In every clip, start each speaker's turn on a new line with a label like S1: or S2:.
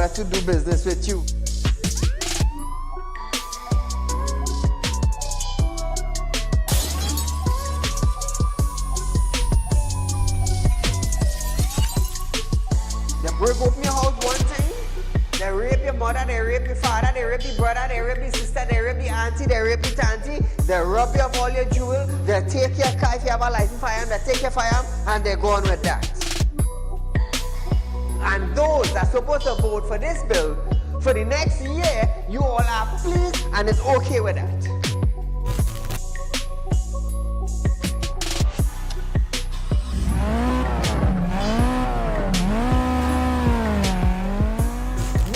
S1: order to do business with you. They break open your house one thing, they rape your mother, they rape your father, they rape your brother, they rape your sister, they rape your auntie, they rape your auntie, they rob you of all your jewels, they take your car if you have a license firearm, they take your firearm and they go on with that. And those that are supposed to vote for this bill, for the next year, you all are pleased and it's okay with that.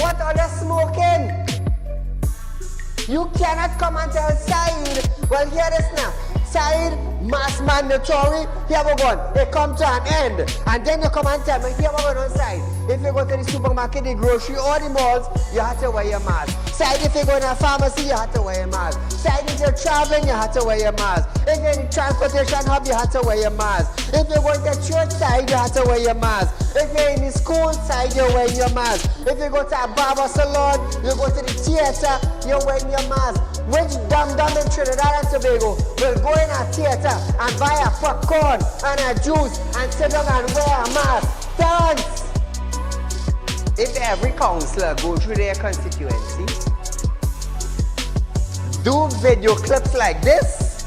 S1: What are they smoking? You cannot come and tell Saieed, well hear this now, Saieed, mass mandatory, here we go, it come to an end. And then you come and tell me, here we go on Saieed. If you go to the supermarket, the grocery, or the malls, you have to wear your mask. Saieed, if you go to a pharmacy, you have to wear your mask. Saieed, if you're traveling, you have to wear your mask. If you're in the transportation hub, you have to wear your mask. If you're going to church side, you have to wear your mask. If you're in the school side, you're wearing your mask. If you go to a barber salon, you go to the theater, you're wearing your mask. Which dum-dum in Trinidad and Tobago will go in a theater and buy a popcorn and a juice and sit down and wear a mask? Thanks! If every councillor go through their constituency, do video clips like this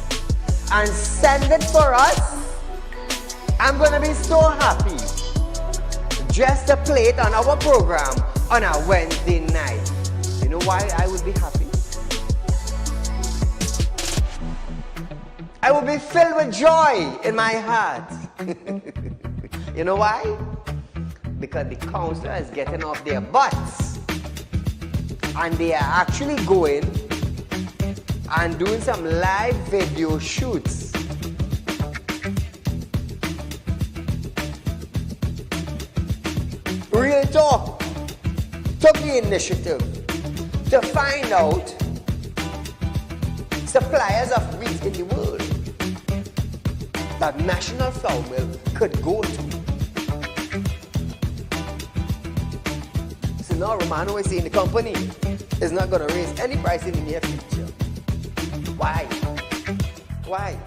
S1: and send it for us, I'm gonna be so happy just to play it on our program on a Wednesday night. You know why I would be happy? I will be filled with joy in my heart. You know why? Because the councillor is getting off their butts and they are actually going and doing some live video shoots. Real Talk took the initiative to find out suppliers of wheat in the world that National Flour Mill could go to. So now Romano is saying the company is not going to raise any price in the near future. Why? Why?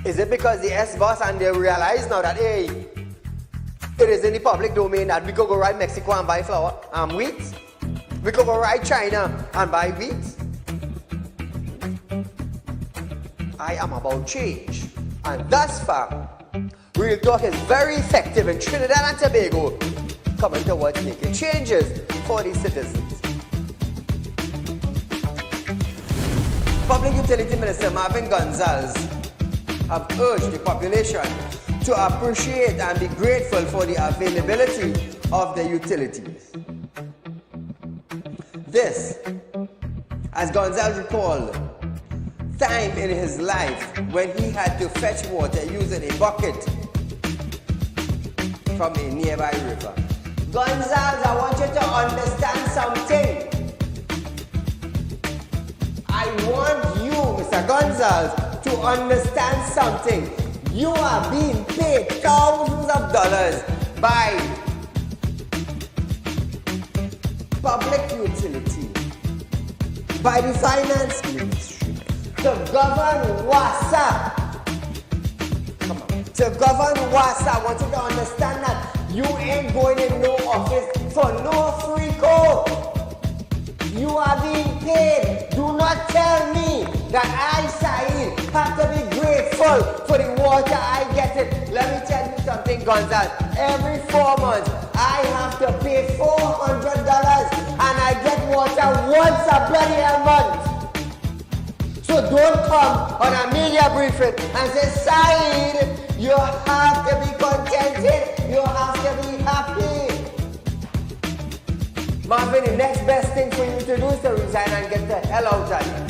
S1: Is it because the S-boss and they realize now that, hey, it is in the public domain that we could go right Mexico and buy flour and wheat? We could go right China and buy wheat? I am about change. And thus far, Real Talk is very effective in Trinidad and Tobago coming towards making changes for the citizens. Public Utility Minister Marvin Gonzalez have urged the population to appreciate and be grateful for the availability of the utilities. This, as Gonzalez recalled, time in his life when he had to fetch water using a bucket from a nearby river. Gonzalez, I want you to understand something. I want you, Mr. Gonzalez, to understand something. You are being paid thousands of dollars by public utility, by the finance ministry, to govern WASA. Come on. To govern WASA, I want you to understand that you ain't going in no office for no free code. You are being paid. Do not tell me that I, Saieed, have to be grateful for the water I get it. Let me tell you something, Gonzalez. Every 4 months, I have to pay $400 and I get water once a bloody month. So don't come on a media briefing and say, Saieed, you have to be contented. You have to be happy. Marvin, the next best thing for you to do is to resign and get the hell out of here.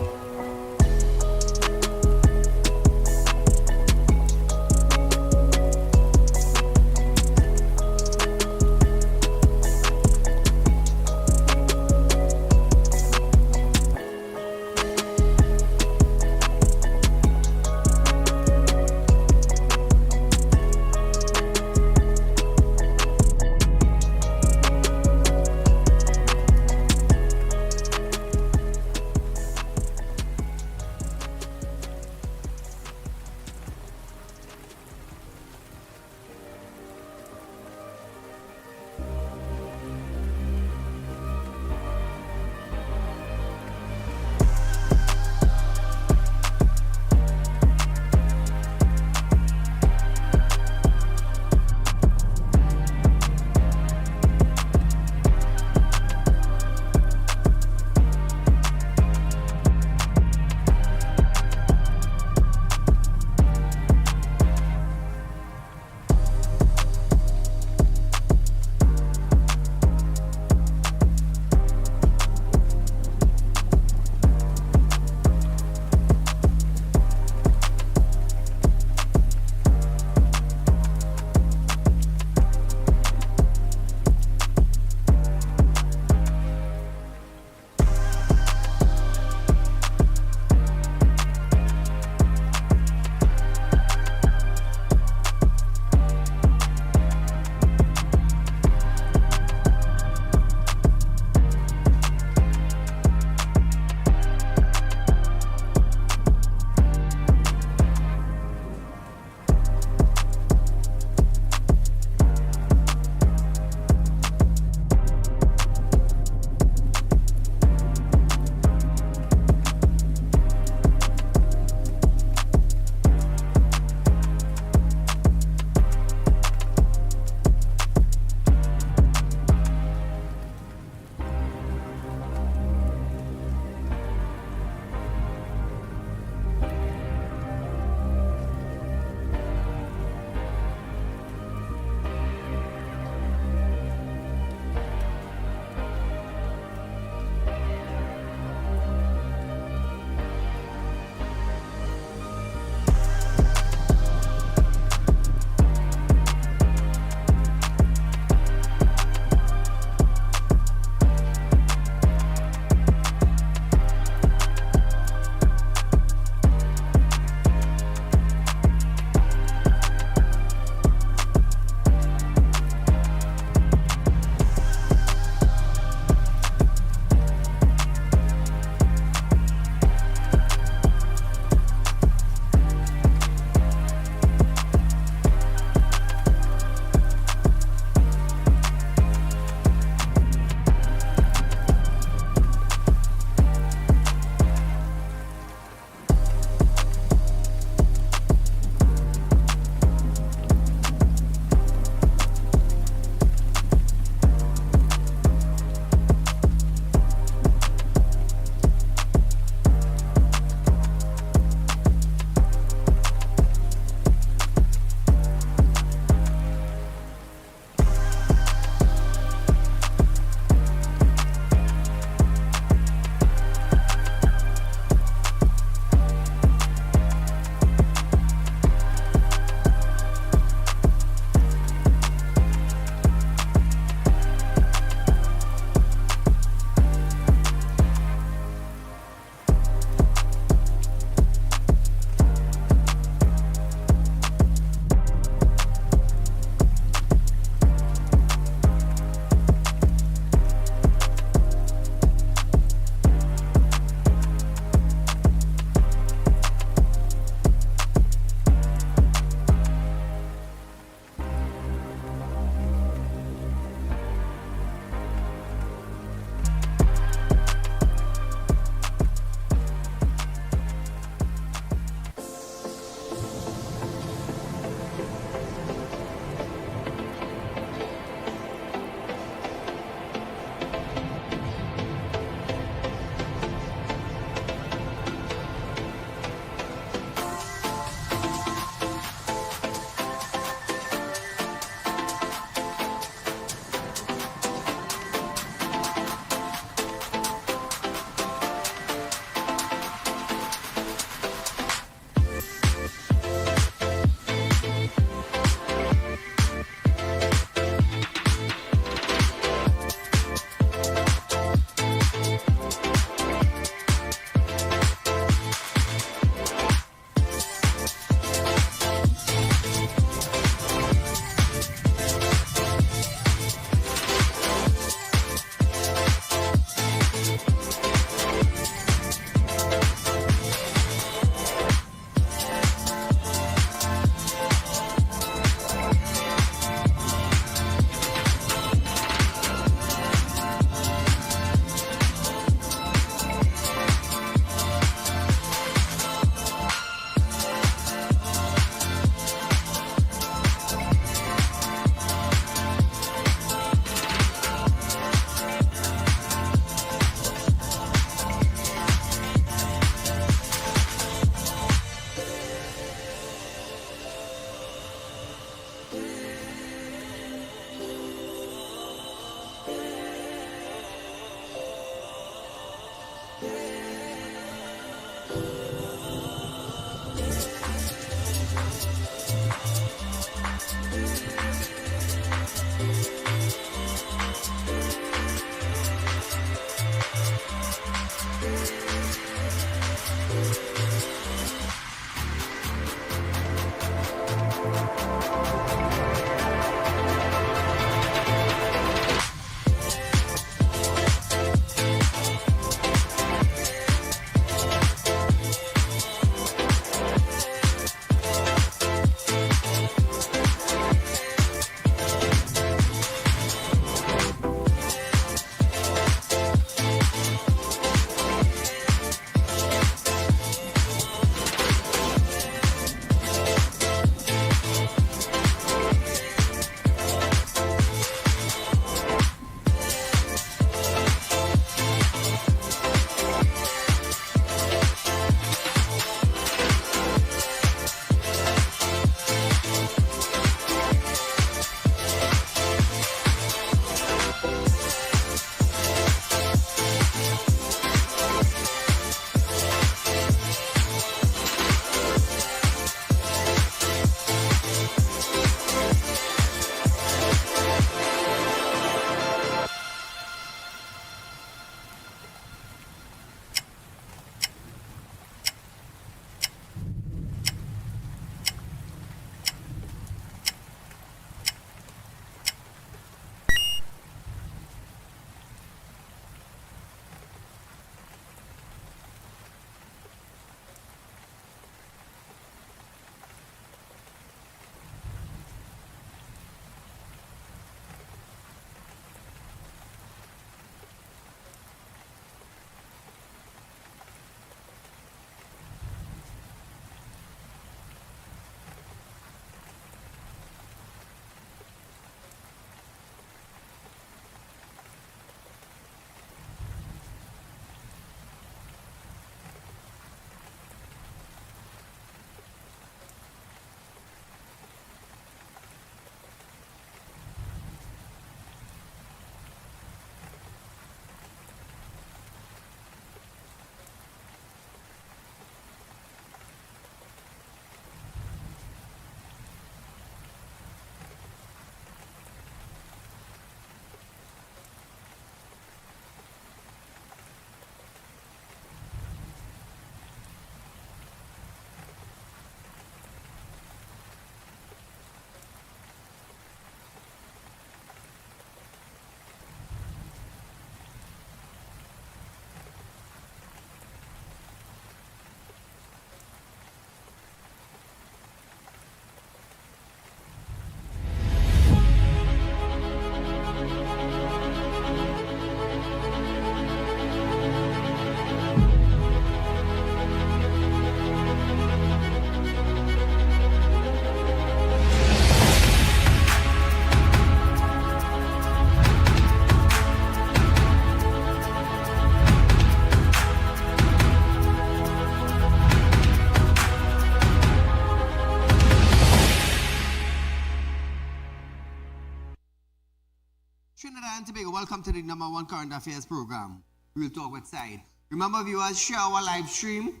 S1: Trinidad and Tobago, welcome to the #1 current affairs program, Real Talk with Saieed. Remember, viewers, share our live stream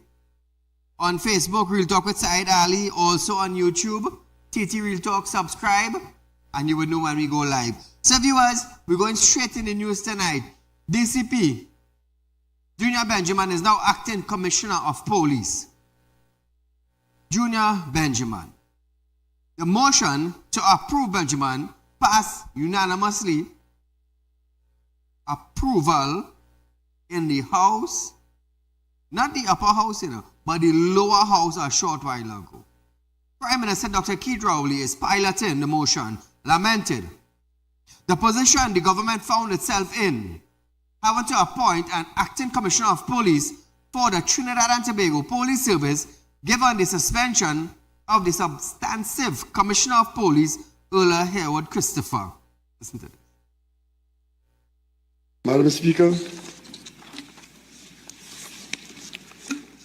S1: on Facebook, Real Talk with Saieed Ali, also on YouTube, TT Real Talk, subscribe, and you will know when we go live. So viewers, we're going straight in the news tonight. DCP, Junior Benjamin, is now acting Commissioner of Police. Junior Benjamin. The motion to approve Benjamin passed unanimously. Approval in the House, not the upper house, but the lower house a short while ago. Prime Minister Dr. Keith Rowley is piloting the motion, lamented the position the government found itself in, having to appoint an acting Commissioner of Police for the Trinidad and Tobago Police Service, given the suspension of the substantive Commissioner of Police, Earl Hayward Christopher. Listen to this.
S2: Madam Speaker,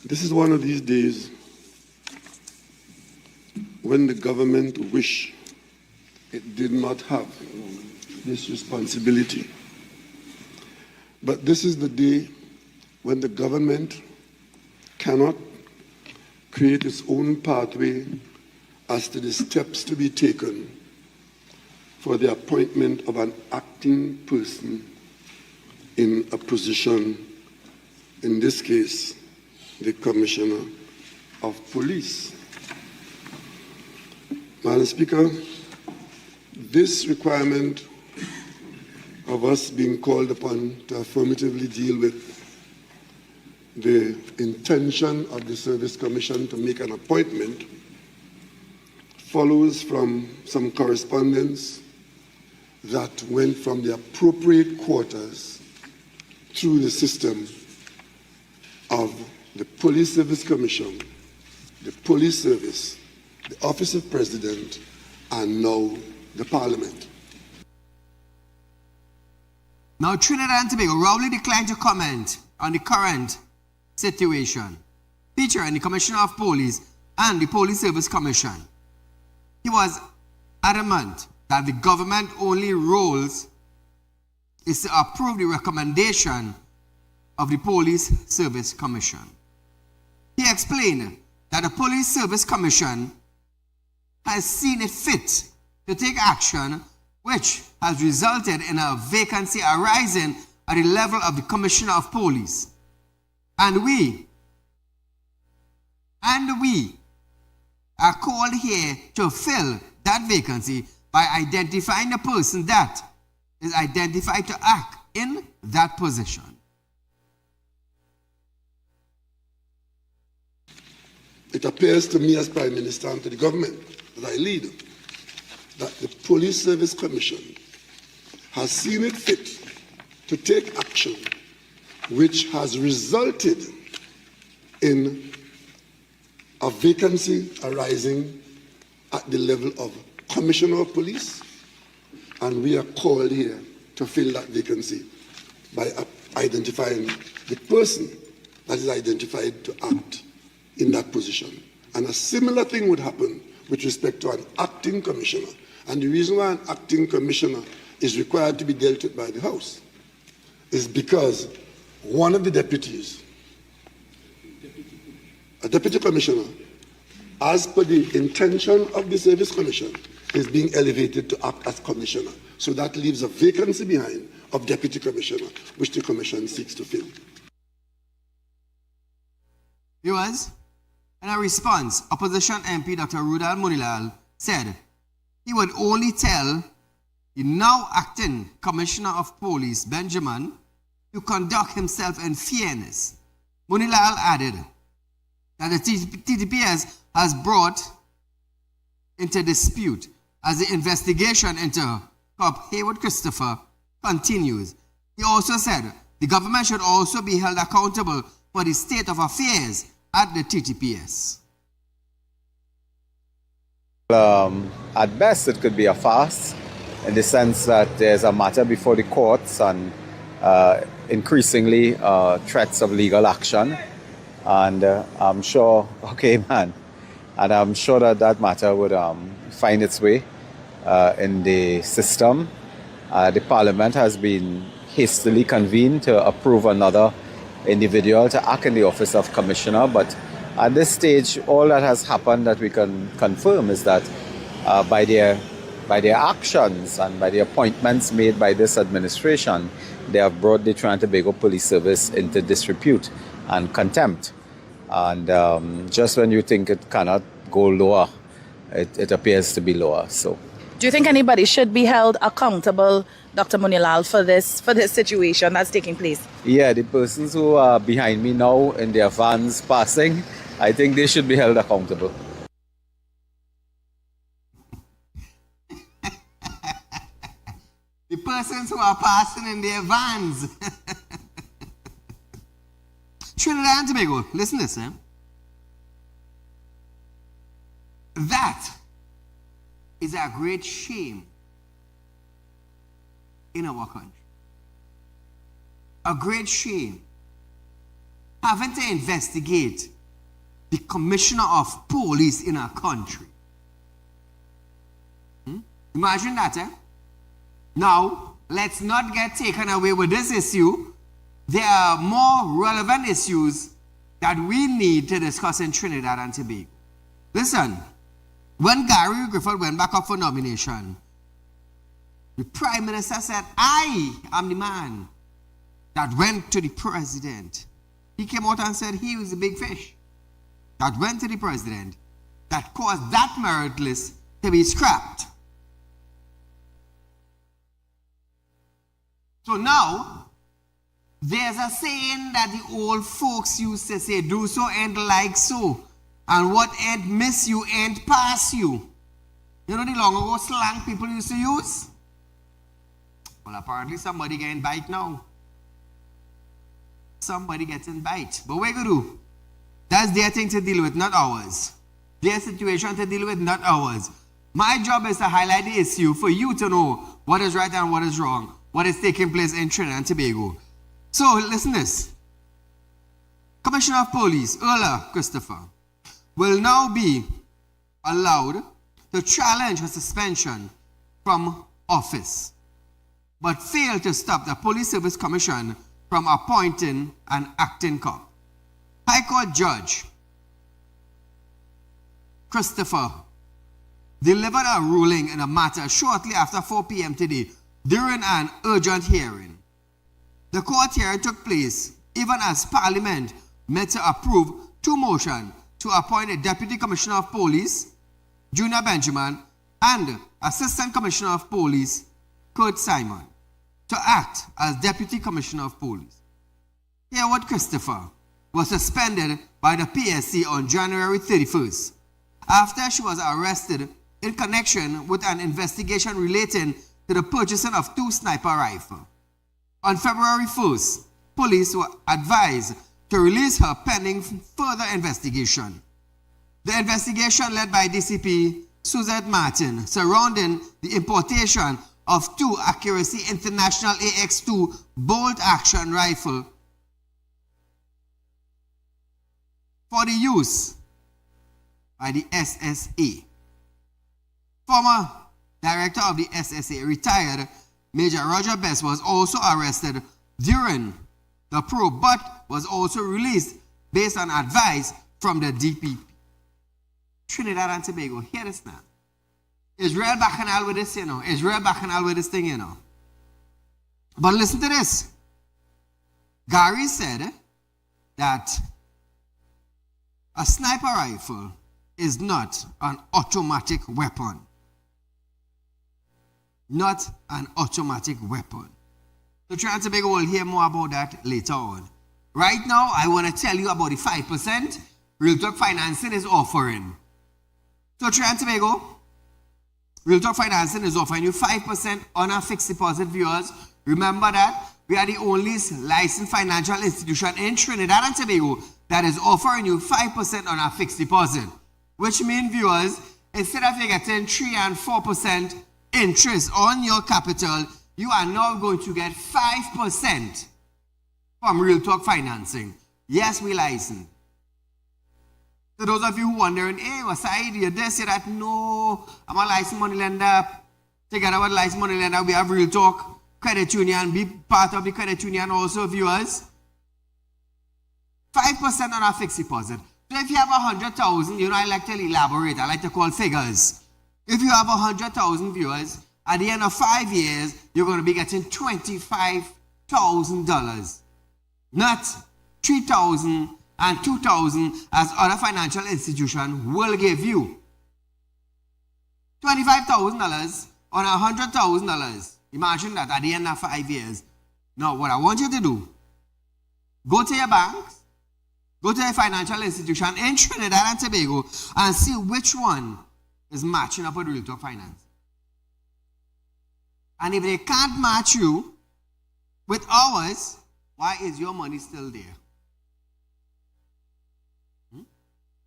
S2: this is one of these days when the government wish it did not have this responsibility. But this is the day when the government cannot create its own pathway as to the steps to be taken for the appointment of an acting person in a position, in this case, the Commissioner of Police. Madam Speaker, this requirement of us being called upon to affirmatively deal with the intention of the Service Commission to make an appointment follows from some correspondence that went from the appropriate quarters through the system of the Police Service Commission, the Police Service, the Office of President, and now the Parliament.
S1: Now, Trinidad and Tobago, Rowley declined to comment on the current situation featuring the Commissioner of Police and the Police Service Commission. He was adamant that the government only roles is to approve the recommendation of the Police Service Commission. He explained that the Police Service Commission has seen it fit to take action which has resulted in a vacancy arising at the level of the Commissioner of Police. And we are called here to fill that vacancy by identifying the person that is identified to act in that position.
S2: It appears to me as Prime Minister and to the government that I lead that the Police Service Commission has seen it fit to take action which has resulted in a vacancy arising at the level of Commissioner of Police, and we are called here to fill that vacancy by identifying the person that is identified to act in that position. And a similar thing would happen with respect to an acting commissioner. And the reason why an acting commissioner is required to be dealt with by the House is because one of the deputies, a deputy commissioner, as per the intention of the Service Commission, is being elevated to act as commissioner. So that leaves a vacancy behind of deputy commissioner, which the commission seeks to fill.
S1: Viewers, in a response, opposition MP Dr. Rudal Munilal said he would only tell the now acting Commissioner of Police, Benjamin, to conduct himself in fairness. Munilal added that the TTPS has brought into dispute as the investigation into Cop Hayward Christopher continues. He also said the government should also be held accountable for the state of affairs at the TTPS.
S3: At best, it could be a farce in the sense that there's a matter before the courts and increasingly threats of legal action. And I'm sure, and I'm sure that that matter would find its way in the system. The Parliament has been hastily convened to approve another individual to act in the office of Commissioner, but at this stage, all that has happened that we can confirm is that by their actions and by the appointments made by this administration, they have brought the Trinidad and Tobago Police Service into disrepute and contempt. And just when you think it cannot go lower, it appears to be lower. So,
S4: do you think anybody should be held accountable, Dr. Munilal, for this situation that's taking place?
S3: Yeah, the persons who are behind me now in their vans passing, I think they should be held accountable.
S1: The persons who are passing in their vans. Trinidad and Tobago, listen to this, eh? That is a great shame in our country. A great shame. Having to investigate the Commissioner of Police in our country. Imagine that, eh? Now, let's not get taken away with this issue. There are more relevant issues that we need to discuss in Trinidad and Tobago. Listen, when Gary Griffith went back up for nomination, the Prime Minister said, I am the man that went to the president. He came out and said he was the big fish that went to the president that caused that merit list to be scrapped. So now, there's a saying that the old folks used to say, do so ain't like so. And what ain't miss you ain't pass you. You know the long ago slang people used to use? Well, apparently somebody getting bite now. Somebody getting bite. But what you do? That's their thing to deal with, not ours. Their situation to deal with, not ours. My job is to highlight the issue for you to know what is right and what is wrong, what is taking place in Trinidad and Tobago. So, listen to this. Commissioner of Police, Earl Christopher, will now be allowed to challenge her suspension from office, but fail to stop the Police Service Commission from appointing an acting cop. High Court Judge Christopher delivered a ruling in a matter shortly after 4 p.m. today during an urgent hearing. The court hearing took place even as Parliament met to approve two motions to appoint a Deputy Commissioner of Police, Junior Benjamin, and Assistant Commissioner of Police, Kurt Simon, to act as Deputy Commissioner of Police. Hereward Christopher was suspended by the PSC on January 31st after she was arrested in connection with an investigation relating to the purchasing of 2 sniper rifles. On February 1st, police were advised to release her pending further investigation. The investigation led by DCP Suzette Martin surrounding the importation of 2 Accuracy International AX2 bolt action rifle for the use by the SSA. Former director of the SSA, retired Major Roger Best, was also arrested during the probe, but was also released based on advice from the DPP. Trinidad and Tobago, hear this now. Israel Bacchanal with this, Israel Bacchanal with this thing, But listen to this. Gary said that a sniper rifle is not an automatic weapon. Not an automatic weapon. So Trinidad and Tobago will hear more about that later on. Right now, I want to tell you about the 5% Real Talk Financing is offering. So Trinidad and Tobago, Real Talk Financing is offering you 5% on our fixed deposit, viewers. Remember that we are the only licensed financial institution in Trinidad and Tobago that is offering you 5% on our fixed deposit. Which means, viewers, instead of you getting 3 and 4% interest on your capital, you are now going to get 5% from Real Talk Financing. Yes, we license. To those of you who wondering, hey, Saieed, you this, you that, no, I'm a licensed money lender. Together with License Money Lender, we have Real Talk Credit Union. Be part of the credit union also, viewers. 5% on our fixed deposit. So if you have 100,000, you know, I like to elaborate. I like to call figures. If you have 100,000 viewers, at the end of 5 years, you're going to be getting $25,000. Not 3,000 and 2,000 as other financial institutions will give you. $25,000 on $100,000. Imagine that at the end of 5 years. Now, what I want you to do, go to your banks, go to a financial institution in Trinidad and Tobago and see which one is matching up with Real Talk Finance. And if they can't match you with ours, why is your money still there?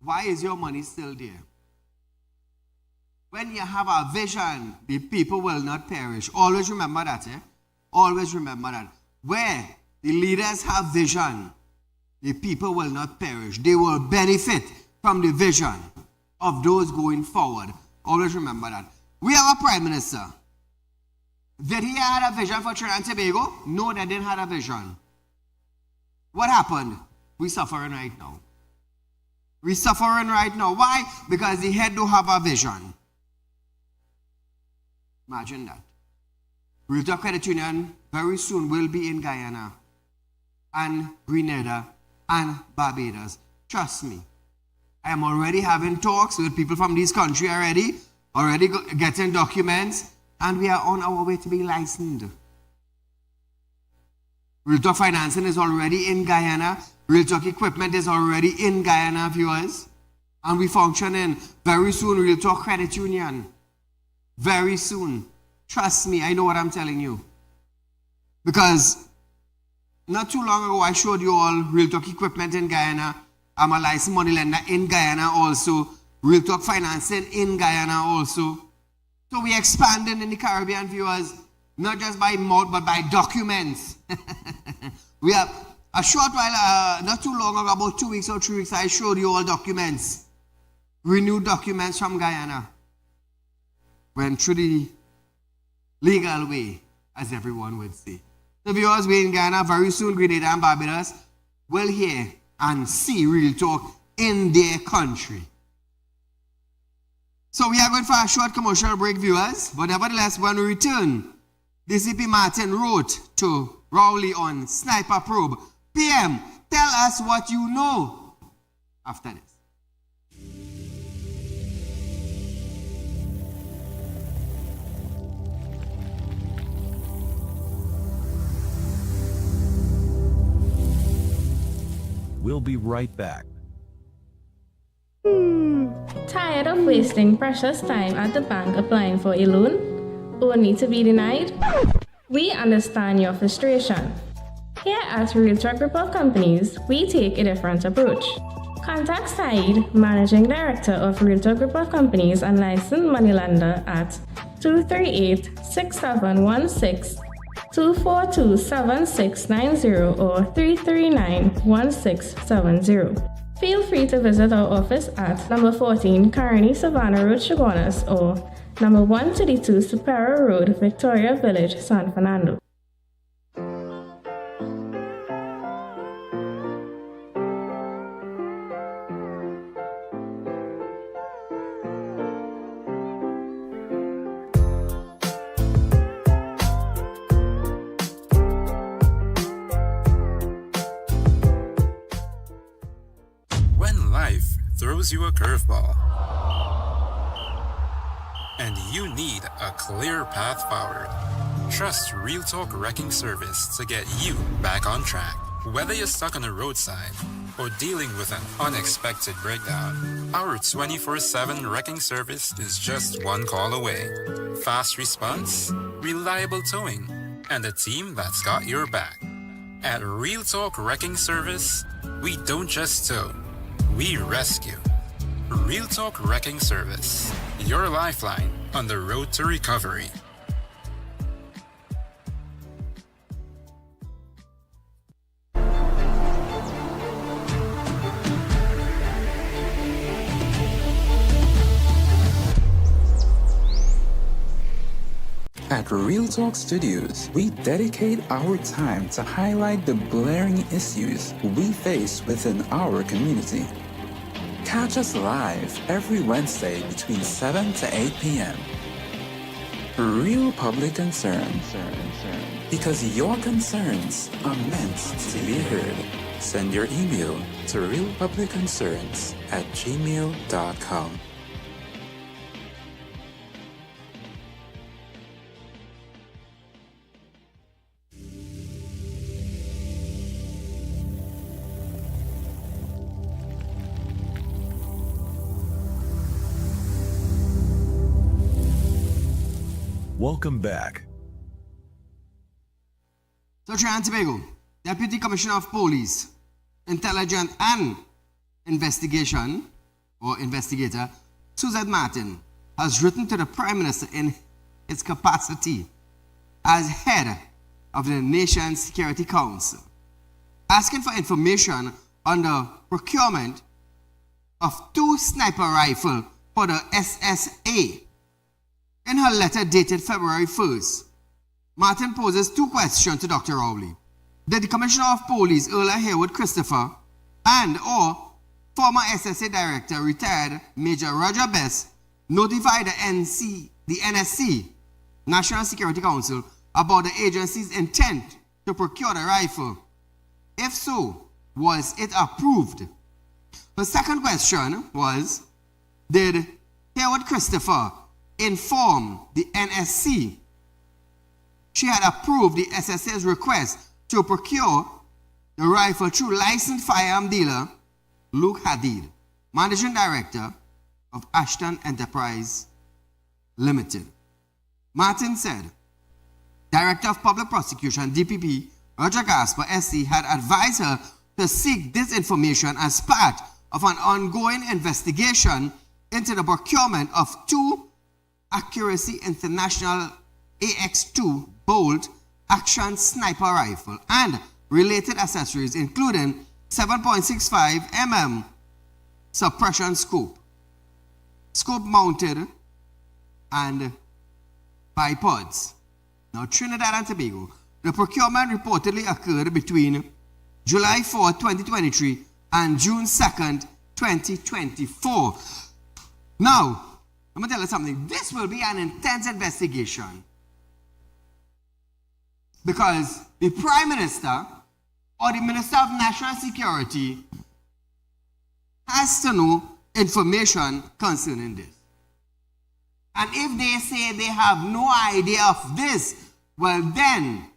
S1: Why is your money still there? When you have a vision, the people will not perish. Always remember that, eh? Always remember that. Where the leaders have vision, the people will not perish. They will benefit from the vision of those going forward. Always remember that. We have a Prime Minister. Did he have a vision for Trinidad and Tobago? No, they didn't have a vision. What happened? We're suffering right now. We're suffering right now. Why? Because the head don't have a vision. Imagine that. Real Talk Credit Union very soon will be in Guyana and Grenada and Barbados. Trust me. I am already having talks with people from these countries already getting documents, and we are on our way to be licensed. Real Talk Financing is already in Guyana. Real Talk Equipment is already in Guyana, viewers. And we function in very soon Real Talk Credit Union. Very soon. Trust me, I know what I'm telling you. Because not too long ago, I showed you all Real Talk Equipment in Guyana. I'm a licensed money lender in Guyana also. Real Talk Financing in Guyana also. So we're expanding in the Caribbean, viewers. Not just by mouth, but by documents. We have a short while, not too long ago, about 2 weeks or 3 weeks, I showed you all documents. Renewed documents from Guyana. Went through the legal way, as everyone would say. The viewers, we're in Guyana very soon. Grenada and Barbados will hear and see Real Talk in their country. So we are going for a short commercial break, viewers. But nevertheless, when we return, DCP Martin wrote to Rowley on Sniper Probe. PM, tell us what you know after this.
S5: We'll be right back.
S6: Tired of wasting precious time at the bank applying for a loan, only to be denied? We understand your frustration. Here at Real Talk Group of Companies, we take a different approach. Contact Saieed, Managing Director of Real Talk Group of Companies and Licensed Moneylender at 238-6716, 242-7690 or 339-1670. Feel free to visit our office at number 14 Carney Savannah Road, Chaguanas, or number 132 Superior Road, Victoria Village, San Fernando.
S7: Throws you a curveball, and you need a clear path forward. Trust Real Talk Wrecking Service to get you back on track. Whether you're stuck on the roadside or dealing with an unexpected breakdown, our 24/7 wrecking service is just one call away. Fast response, reliable towing, and a team that's got your back. At Real Talk Wrecking Service, we don't just tow, we rescue. Real Talk Wrecking Service, your lifeline on the road to recovery.
S8: At Real Talk Studios, we dedicate our time to highlight the glaring issues we face within our community. Catch us live every Wednesday between 7 to 8 p.m. Real Public Concern. Because your concerns are meant to be heard. Send your email to realpublicconcerns@gmail.com.
S5: Welcome back.
S1: So, Trinidad and Tobago, Deputy Commissioner of Police, Intelligence and Investigation, or Investigator, Suzette Martin, has written to the Prime Minister in his capacity as head of the nation's Security Council, asking for information on the procurement of 2 sniper rifles for the SSA. In her letter dated February 1st, Martin poses 2 questions to Dr. Rowley. Did the Commissioner of Police, Earl Haywood Christopher, and or former SSA Director, retired Major Roger Best, notify the NSC, National Security Council, about the agency's intent to procure the rifle? If so, was it approved? The second question was, did Haywood Christopher inform the NSC she had approved the SSA's request to procure the rifle through licensed firearm dealer Luke Hadid, Managing Director of Ashton Enterprise Limited? Martin said, Director of Public Prosecution, DPP, Roger Gasper, SC, had advised her to seek this information as part of an ongoing investigation into the procurement of 2 Accuracy International AX2 bolt action sniper rifle and related accessories, including 7.65 mm suppression scope mounted and bipods. Now, Trinidad and Tobago, the procurement reportedly occurred between July 4, 2023 and June 2nd, 2024. Now, I'm going to tell you something. This will be an intense investigation because the Prime Minister or the Minister of National Security has to know information concerning this. And if they say they have no idea of this, well then,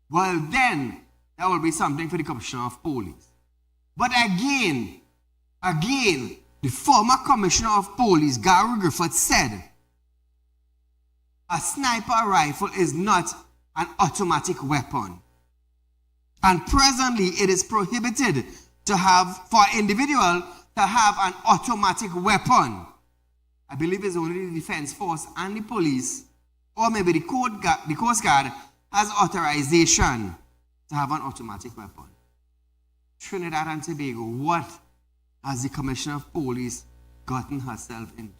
S1: that will be something for the Commissioner of Police. But again, the former Commissioner of Police, Gary Griffith, said a sniper rifle is not an automatic weapon. And presently, it is prohibited for an individual to have an automatic weapon. I believe it's only the Defense Force and the police, or maybe the Coast Guard, has authorization to have an automatic weapon. Trinidad and Tobago, what has the Commissioner of Police gotten herself into?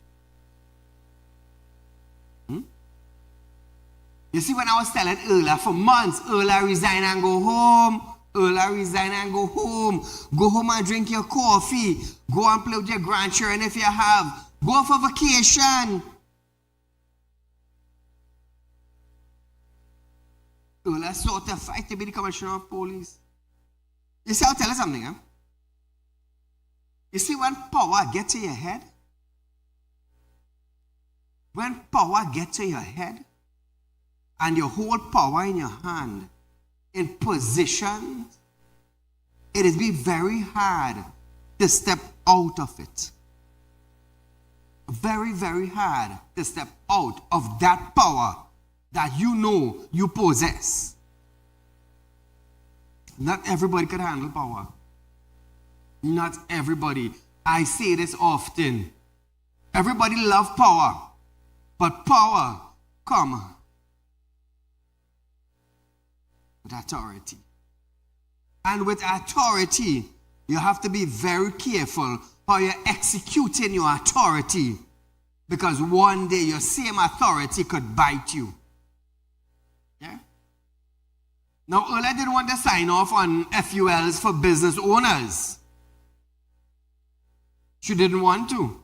S1: You see, when I was telling Earla for months, Earla resign and go home. Earla resign and go home. Go home and drink your coffee. Go and play with your grandchildren if you have. Go for vacation. Earla sought to fight to be the Commissioner of Police. You see, I'll tell you something, huh? You see, when power gets to your head, and you hold power in your hand, in position, it is be very hard to step out of it. Very, very hard to step out of that power that you know you possess. Not everybody can handle power. Not everybody. I say this often. Everybody loves power, but power comes with authority. And with authority, you have to be very careful how you're executing your authority, because one day your same authority could bite you. Now, Ola didn't want to sign off on FULs for business owners. She didn't want to.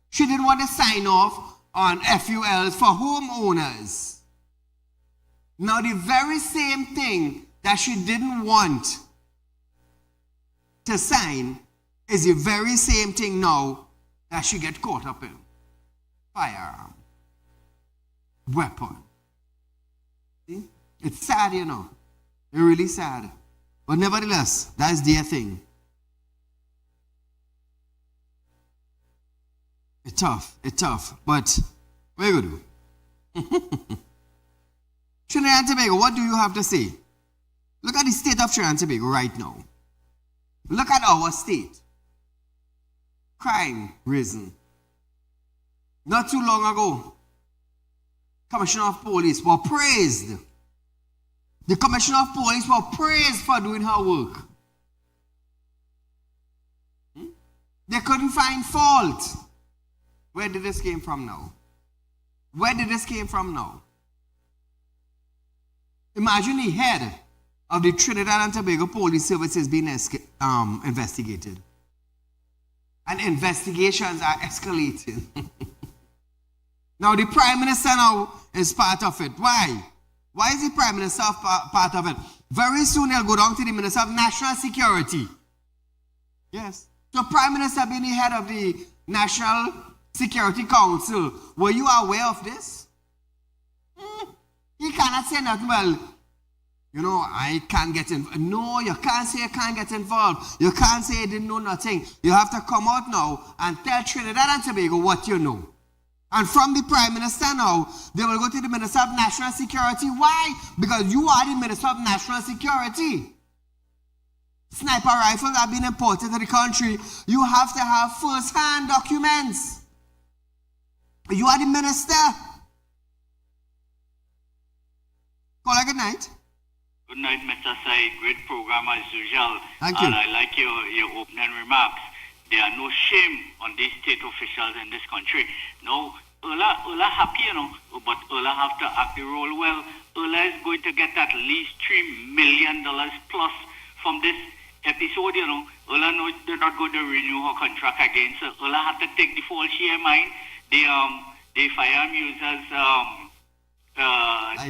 S1: She didn't want to sign off on FULs for homeowners. Now, the very same thing that she didn't want to sign is the very same thing now that she get caught up in. Firearm. Weapon. See? It's sad, you know. It's really sad. But nevertheless, that's their thing. It's tough. But what are you going to do? Trinidad and Tobago, what do you have to say? Look at the state of Trinidad and Tobago right now. Look at our state. Crime risen. Not too long ago, Commissioner of Police were praised. The Commissioner of Police were praised for doing her work. They couldn't find fault. Where did this came from now? Where did this came from now? Imagine the head of the Trinidad and Tobago Police Services being investigated. And investigations are escalating. Now the Prime Minister now is part of it. Why? Why is the Prime Minister part of it? Very soon he'll go down to the Minister of National Security. Yes. So Prime Minister being the head of the National Security Council, were you aware of this? He cannot say nothing, well, you know, I can't get involved. No, you can't say you can't get involved. You can't say you didn't know nothing. You have to come out now and tell Trinidad and Tobago what you know. And from the Prime Minister now, they will go to the Minister of National Security. Why? Because you are the Minister of National Security. Sniper rifles are being imported to the country. You have to have first-hand documents. You are the Minister. Call it good night.
S9: Good night, Mr. Said. Great program as usual.
S1: Thank you.
S9: And I like your opening remarks. There are no shame on these state officials in this country. No, Ola happy, you know, but Ola have to act the role well. Ola is going to get at least $3 million plus from this episode, you know. Ola knows they're not going to renew her contract again, so Ola have to take the full share mind. The firearm users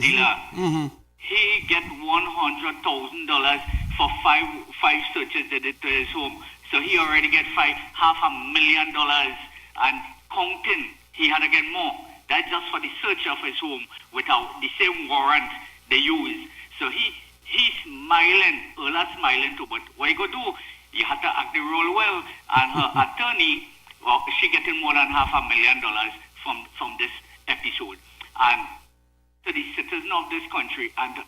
S9: dealer. Mm-hmm. He get $100,000 for five searches they did to his home. So he already get $500,000 and counting. He had to get more. That's just for the search of his home without the same warrant they use. So he's smiling, Ola smiling too. But what you go do? You have to act the role well. And her attorney, well, she getting more than $500,000 from this episode. And to the citizens of this country and to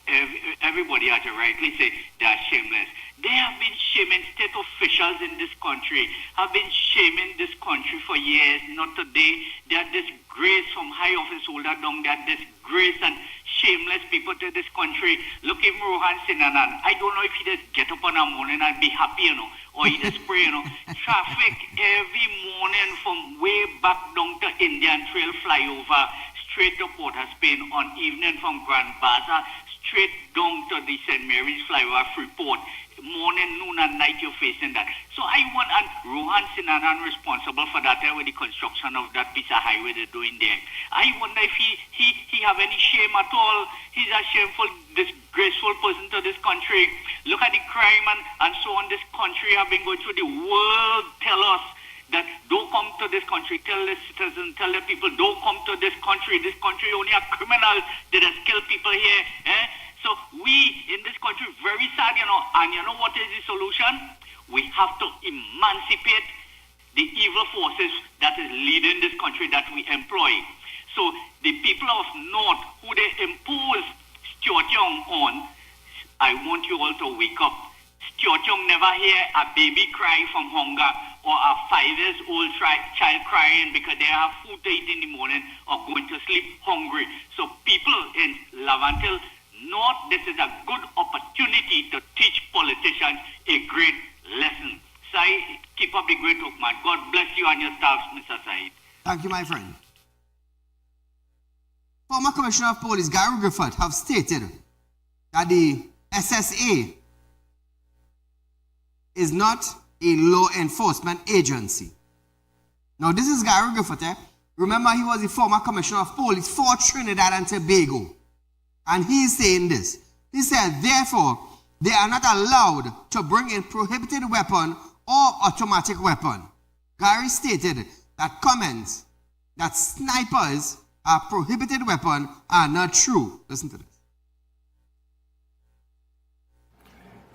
S9: everybody, as you rightly say, they are shameless. They have been shaming state officials in this country, have been shaming this country for years, not today. They are disgrace from high office holder down. They are disgrace and shameless people to this country. Look at Rohan Sinanan. I don't know if he just get up on a morning and be happy, you know, or he just pray, you know. Traffic every morning from way back down to Indian Trail flyover, straight to Port of Spain on evening from Grand Bazaar, straight down to the St. Mary's flyover Freeport. Morning, noon, and night you're facing that. So I want, and Rohan Sinanan responsible for that with the construction of that piece of highway they're doing there. I wonder if he have any shame at all. He's a shameful, disgraceful person to this country. Look at the crime and so on this country have been going through. The world tell us that don't come to this country. Tell the citizens, tell the people, don't come to this country. This country only have criminals that has killed people here. So we in this country very sad, you know. And you know what is the solution? We have to emancipate the evil forces that is leading this country that we employ. So the people of North who they impose Stuart Young on, I want you all to wake up. Stuart Young never hear a baby cry from hunger or a 5-year-old child crying because they have food to eat in the morning or going to sleep hungry. So people in Lavantil North, this is a good opportunity to teach politicians a great lesson. Said, keep up the great work, man. God bless you and your staff, Mr. Said.
S1: Thank you, my friend. Former Commissioner of Police Gary Griffith have stated that the SSA is not a law enforcement agency. Now, this is Gary Griffith. Remember, he was the former commissioner of police for Trinidad and Tobago. And he's saying this. He said, therefore, they are not allowed to bring in prohibited weapon or automatic weapon. Gary stated that comments that snipers are prohibited weapon are not true. Listen to this.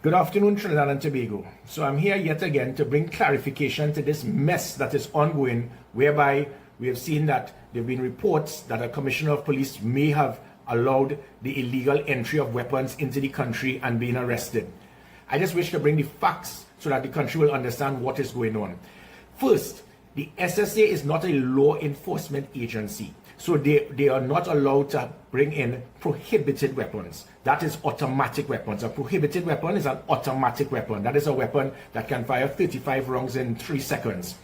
S10: Good afternoon, Trinidad and Tobago. So I'm here yet again to bring clarification to this mess that is ongoing, whereby we have seen that there have been reports that a commissioner of police may have allowed the illegal entry of weapons into the country and being arrested. I just wish to bring the facts so that the country will understand what is going on. First, the SSA is not a law enforcement agency. So they are not allowed to bring in prohibited weapons. That is automatic weapons. A prohibited weapon is an automatic weapon. That is a weapon that can fire 35 rounds in 3 seconds.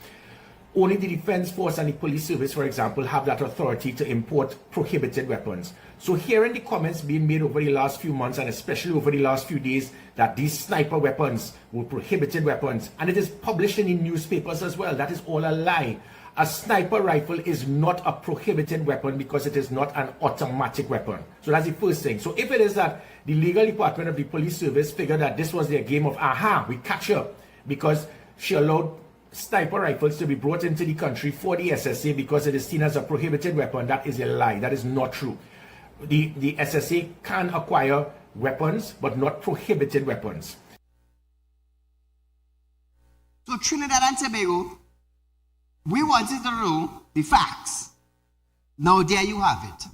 S10: Only the Defense Force and the Police Service, for example, have that authority to import prohibited weapons. So hearing the comments being made over the last few months and especially over the last few days that these sniper weapons were prohibited weapons, and it is published in the newspapers as well, that is all a lie. A sniper rifle is not a prohibited weapon because it is not an automatic weapon. So that's the first thing. So if it is that the legal department of the police service figured that this was their game of, we catch her because she allowed sniper rifles to be brought into the country for the SSA because it is seen as a prohibited weapon, that is a lie. That is not true. The SSA can acquire weapons, but not prohibited weapons.
S1: So Trinidad and Tobago, we wanted to know the facts. Now there you have it.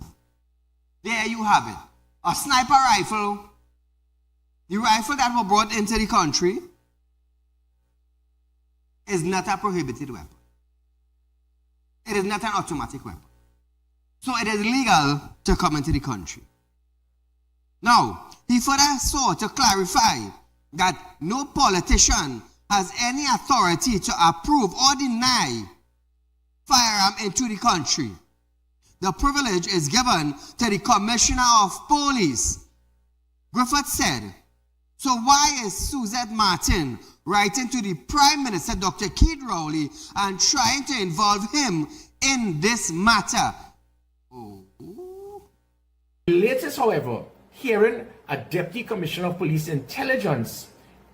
S1: There you have it. A sniper rifle, the rifle that was brought into the country, is not a prohibited weapon. It is not an automatic weapon. So it is legal to come into the country. Now, he further sought to clarify that no politician has any authority to approve or deny firearm into the country. The privilege is given to the Commissioner of Police. Griffith said, so why is Suzette Martin writing to the Prime Minister, Dr. Keith Rowley, and trying to involve him in this matter?
S10: The latest, however, hearing a Deputy Commissioner of Police Intelligence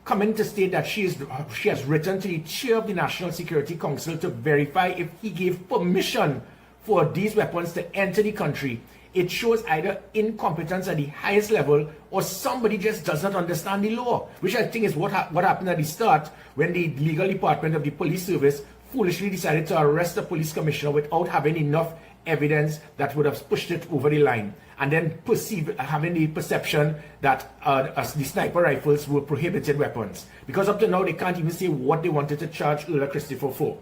S10: coming to state that she has written to the chair of the National Security Council to verify if he gave permission for these weapons to enter the country. It shows either incompetence at the highest level or somebody just does not understand the law, which I think is what happened at the start when the legal department of the police service foolishly decided to arrest the police commissioner without having enough evidence that would have pushed it over the line, and then having the perception that the sniper rifles were prohibited weapons. Because up to now, they can't even say what they wanted to charge Earl Christopher for.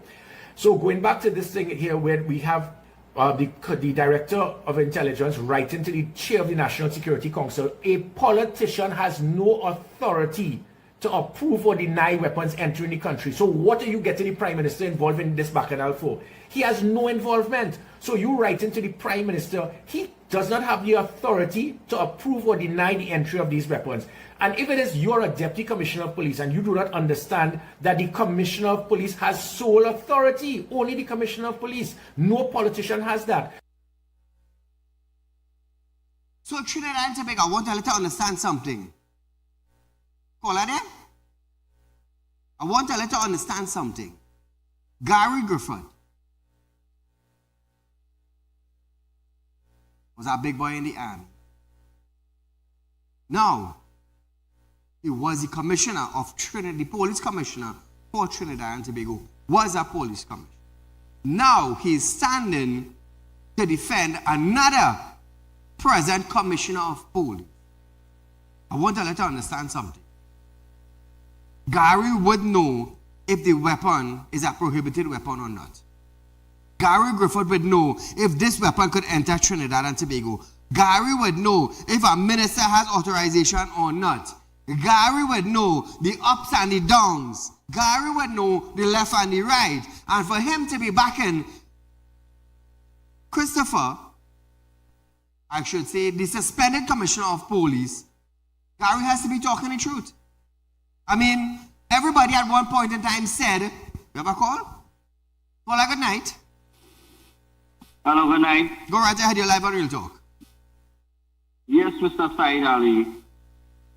S10: So going back to this thing here where we have the Director of Intelligence writing to the Chair of the National Security Council, a politician has no authority to approve or deny weapons entering the country. So what are you getting the Prime Minister involved in this bacchanal for? He has no involvement. So you writing to the Prime Minister, he does not have the authority to approve or deny the entry of these weapons. And if it is you're a Deputy Commissioner of Police and you do not understand that the Commissioner of Police has sole authority, only the Commissioner of Police, no politician has that.
S1: So Trinidad and Tobago, I want to let you understand something. Caller there? I want to let you understand something. Gary Griffith was a big boy in the army. Now, he was the commissioner of Trinidad, the police commissioner for Trinidad and Tobago, was a police commissioner. Now, he's standing to defend another present commissioner of police. I want to let you understand something. Gary would know if the weapon is a prohibited weapon or not. Gary Griffith would know if this weapon could enter Trinidad and Tobago. Gary would know if a minister has authorization or not. Gary would know the ups and the downs. Gary would know the left and the right. And for him to be backing Christopher, I should say the suspended commissioner of police, Gary has to be talking the truth. I mean, everybody at one point in time said, you have a call? Well, good night.
S9: Hello, good night.
S1: Go right ahead, you're live on Real Talk.
S9: Yes, Mr. Saieed Ali.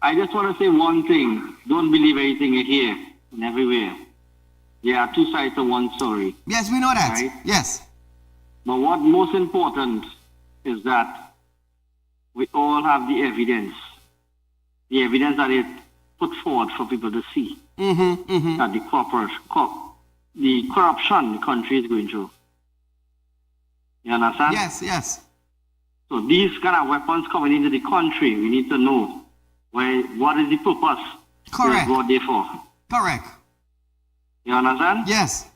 S9: I just want to say one thing. Don't believe everything you hear and everywhere. There are two sides of one story.
S1: Yes, we know that.
S9: Right?
S1: Yes.
S9: But what most important is that we all have the evidence. The evidence that is put forward for people to see. That the corruption the country is going through. You understand?
S1: Yes, yes.
S9: So these kind of weapons coming into the country, we need to know what is the purpose
S1: Correct.
S9: they brought there for.
S1: Correct.
S9: You understand?
S1: Yes.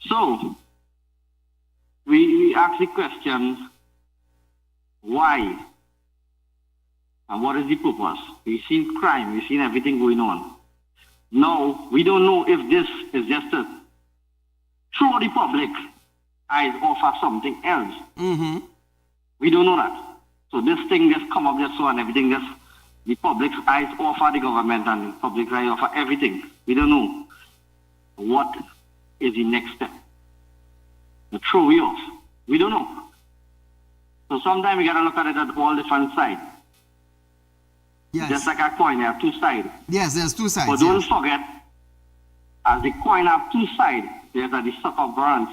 S9: So, we ask the question, why? And what is the purpose? We've seen crime, we've seen everything going on. Now, we don't know if this is just to show the public eyes off of something else. We don't know that. So this thing just come up just so and everything just, the public's eyes off of the government and the public's eyes off of everything. We don't know. What is the next step? The throw we off. We don't know. So sometimes we gotta look at it at all different sides.
S1: Yes.
S9: Just like a coin, there are two sides.
S1: Yes, there's two sides.
S9: But don't
S1: yes.
S9: forget, as the coin have two sides, there's the circumference,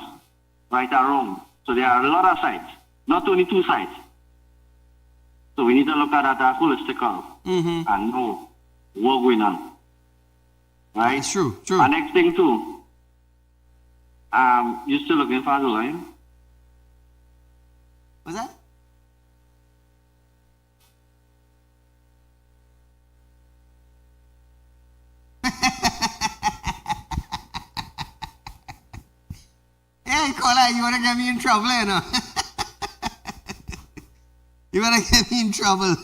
S9: right or wrong. So there are a lot of sides, not only two sides. So we need to look at that holistical and know what's going on. Right?
S1: It's true, true.
S9: And next thing too, you still looking for the line?
S1: What's that? Hey, Kola, you want to get me in trouble, you know? You want to get me in trouble.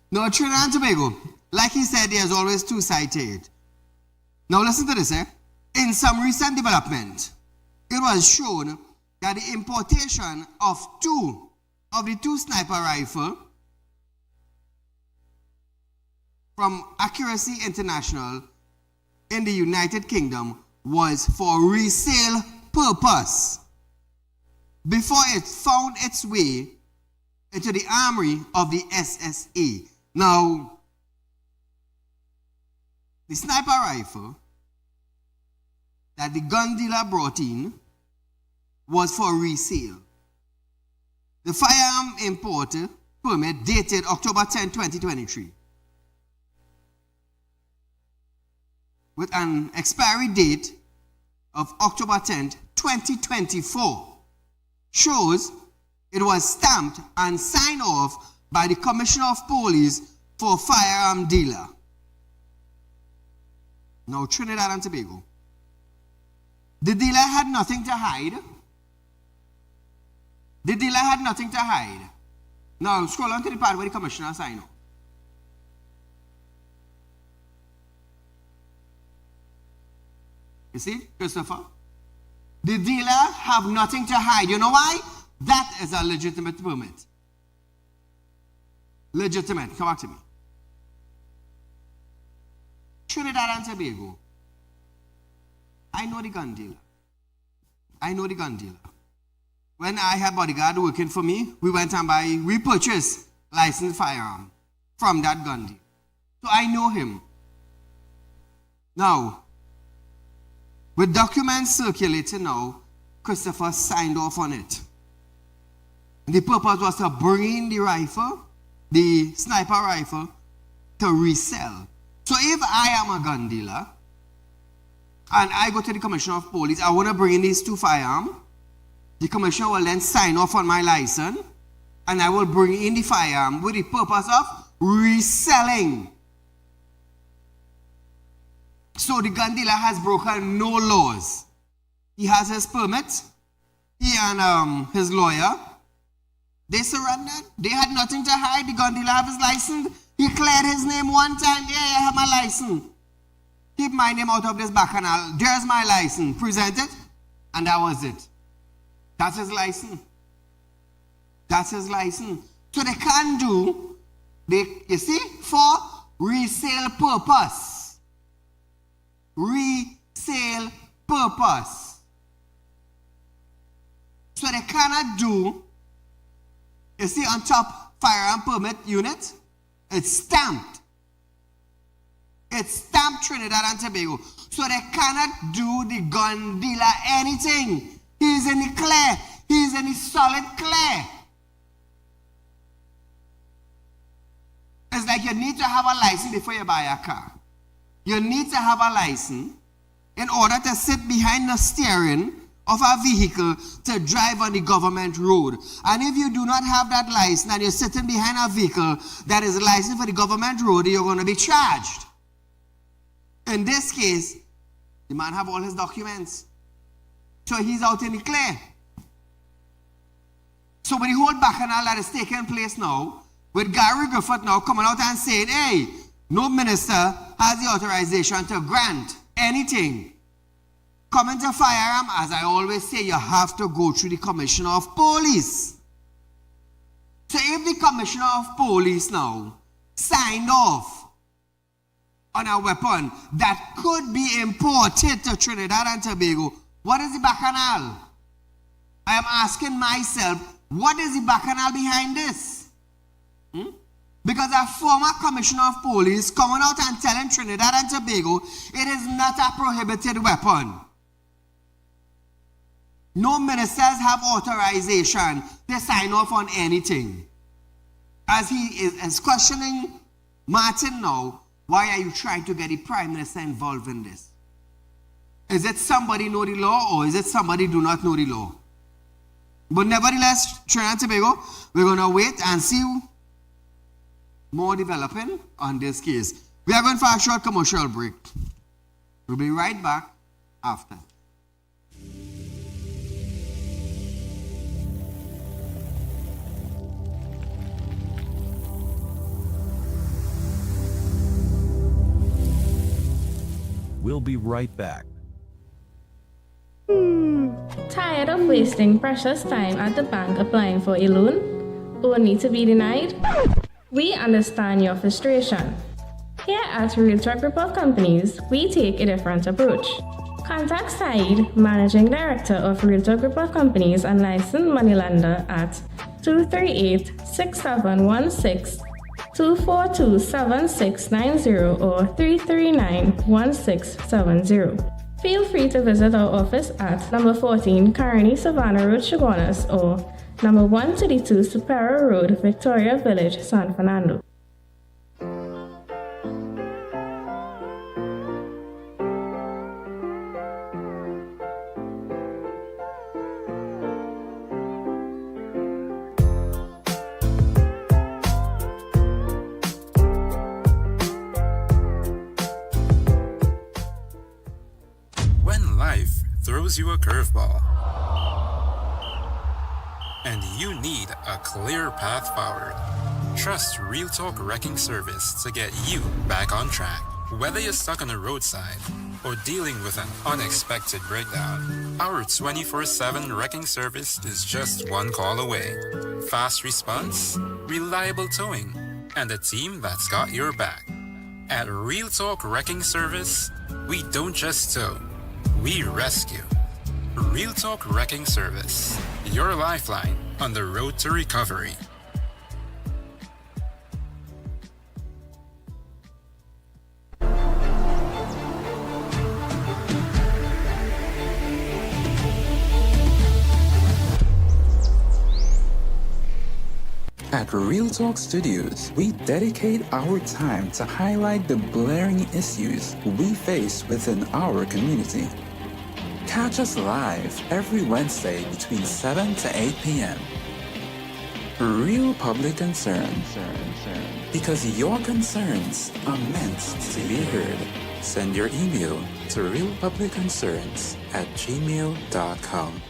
S1: No, Trinidad and Tobago, like he said, there's always two sides to it. Now listen to this, eh? In some recent development, it was shown that the importation of the two sniper rifle from Accuracy International in the United Kingdom was for resale purpose before it found its way into the armory of the SSA. Now, the sniper rifle that the gun dealer brought in was for resale. The firearm import permit dated October 10, 2023, with an expiry date of October 10, 2024, shows it was stamped and signed off by the Commissioner of Police for firearm dealer. Now, Trinidad and Tobago. The dealer had nothing to hide. The dealer had nothing to hide. Now, scroll on to the part where the Commissioner signed off. You see, Christopher? The dealer have nothing to hide. You know why? That is a legitimate permit. Legitimate. Come back to me. Trinidad and Tobago. I know the gun dealer. I know the gun dealer. When I had bodyguard working for me, we purchased licensed firearm from that gun dealer. So I know him. Now, with documents circulating now, Christopher signed off on it. The purpose was to bring in the rifle, the sniper rifle, to resell. So if I am a gun dealer, and I go to the Commissioner of Police, I want to bring in these two firearms, the Commissioner will then sign off on my license, and I will bring in the firearm with the purpose of reselling. So the gun dealer has broken no laws. He has his permit. He and his lawyer, they surrendered. They had nothing to hide. The gun dealer have his license. He cleared his name one time. Yeah, I have my license. Keep my name out of this bacchanal. There's my license. Present it. And that was it. That's his license. That's his license. So they can't do You see, for resale purpose. Resale purpose. So they cannot do, you see on top, firearm permit unit, it's stamped. It's stamped Trinidad and Tobago. So they cannot do the gun dealer anything. He's in the clear. He's in the solid clear. It's like you need to have a license before you buy a car. You need to have a license in order to sit behind the steering of a vehicle to drive on the government road. And if you do not have that license and you're sitting behind a vehicle that is licensed for the government road, you're going to be charged. In this case, the man have all his documents. So he's out in the clear. So with the whole bacchanal that is taking place now, with Gary Griffith now coming out and saying, hey, no minister has the authorization to grant anything. Coming to firearm, as I always say, you have to go through the Commissioner of Police. So if the Commissioner of Police now signed off on a weapon that could be imported to Trinidad and Tobago, what is the bacchanal? I am asking myself, what is the bacchanal behind this? Because a former Commissioner of Police coming out and telling Trinidad and Tobago it is not a prohibited weapon. No ministers have authorization to sign off on anything. As he is questioning Martin now, why are you trying to get the Prime Minister involved in this? Is it somebody know the law or is it somebody do not know the law? But nevertheless, Trinidad and Tobago, we're going to wait and see more developing on this case. We are going for a short commercial break. We'll be right back after.
S5: We'll be right back.
S6: Tired of wasting precious time at the bank applying for a loan, only to be denied? We understand your frustration. Here at Real Talk Report Companies, we take a different approach. Contact Saieed, Managing Director of Real Talk Report Companies and licensed moneylender at 238-6716, 242-7690 or 339-1670. Feel free to visit our office at number 14 Carney Savannah Road, Chaguanas, or number 132 Superior Road, Victoria Village, San Fernando.
S7: When life throws you a curveball and you need a clear path forward, trust Real Talk Wrecking Service to get you back on track. Whether you're stuck on the roadside or dealing with an unexpected breakdown, our 24/7 wrecking service is just one call away. Fast response, reliable towing, and a team that's got your back. At Real Talk Wrecking Service, we don't just tow, we rescue. Real Talk Wrecking Service, your lifeline on the road to recovery.
S8: At Real Talk Studios, we dedicate our time to highlight the blaring issues we face within our community. Catch us live every Wednesday between 7 to 8 p.m. Real Public Concern. Because your concerns are meant to be heard. Send your email to realpublicconcerns@gmail.com.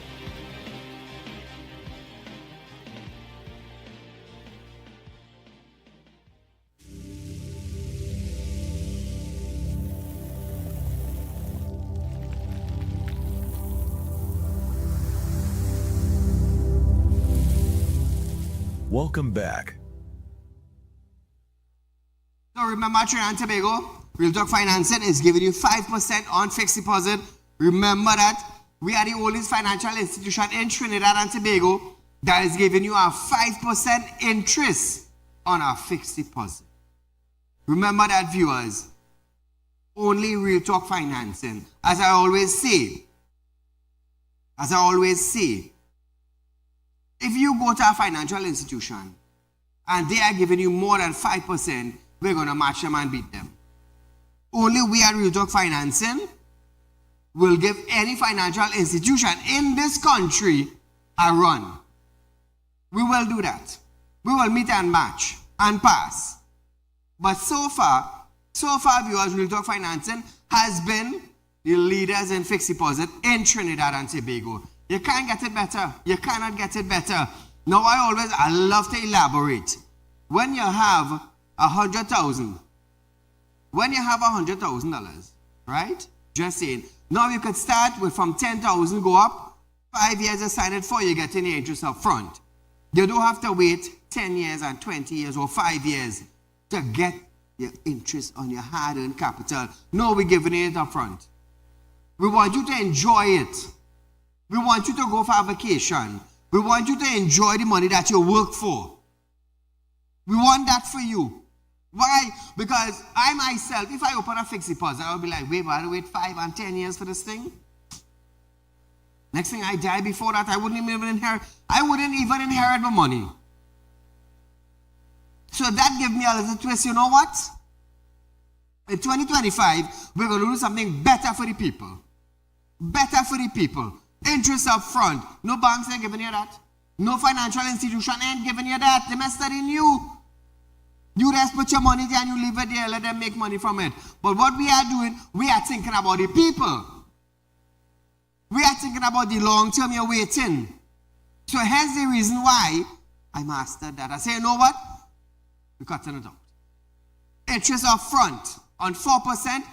S5: Welcome back.
S1: So remember, Trinidad and Tobago, Real Talk Financing is giving you 5% on fixed deposit. Remember that we are the only financial institution in Trinidad and Tobago that is giving you a 5% interest on our fixed deposit. Remember that, viewers. Only Real Talk Financing. As I always say, if you go to a financial institution and they are giving you more than 5%, we're going to match them and beat them. Only we at Real Talk Financing will give any financial institution in this country a run. We will do that. We will meet and match and pass. But so far, viewers, Real Talk Financing has been the leaders in fixed deposit in Trinidad and Tobago. You can't get it better. You cannot get it better. Now, I love to elaborate. When you have $100,000, right? Just saying. Now you could start with from 10,000, go up. 5 years, you sign it for, you get any interest up front. You don't have to wait 10 years and 20 years or 5 years to get your interest on your hard-earned capital. No, we're giving it up front. We want you to enjoy it. We want you to go for a vacation. We want you to enjoy the money that you work for. We want that for you. Why? Because I myself, if I open a fixed deposit, I'll be like, wait, I wait 5 and 10 years for this thing? Next thing I die before that, I wouldn't even inherit my money. So that gave me a little twist. You know what? In 2025, we're going to do something better for the people. Better for the people. Interest up front. No banks ain't giving you that. No financial institution ain't giving you that. They must study you. You just put your money there and you leave it there. Let them make money from it. But what we are doing, we are thinking about the people. We are thinking about the long term you're waiting. So hence the reason why I mastered that. I say, you know what? We're cutting it out. Interest up front on 4%.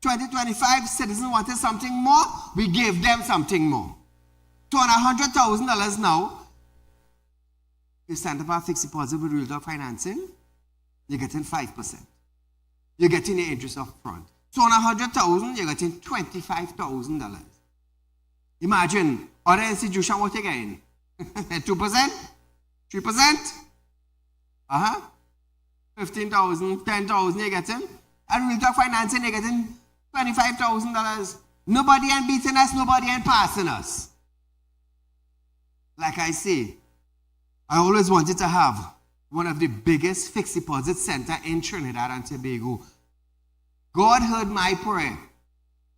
S1: 2025 citizens wanted something more. We gave them something more. So on $100,000 now, you stand up a fixed deposit with Real Talk Financing, you're getting 5%. You're getting the interest up front. So on $100,000, you're getting $25,000. Imagine, other institution what you getting? 2%? 3%? 15,000, 10,000 you're getting. And Real Talk Financing, you're getting $25,000. Nobody ain't beating us, nobody ain't passing us. Like I say, I always wanted to have one of the biggest fixed deposit center in Trinidad and Tobago. God heard my prayer.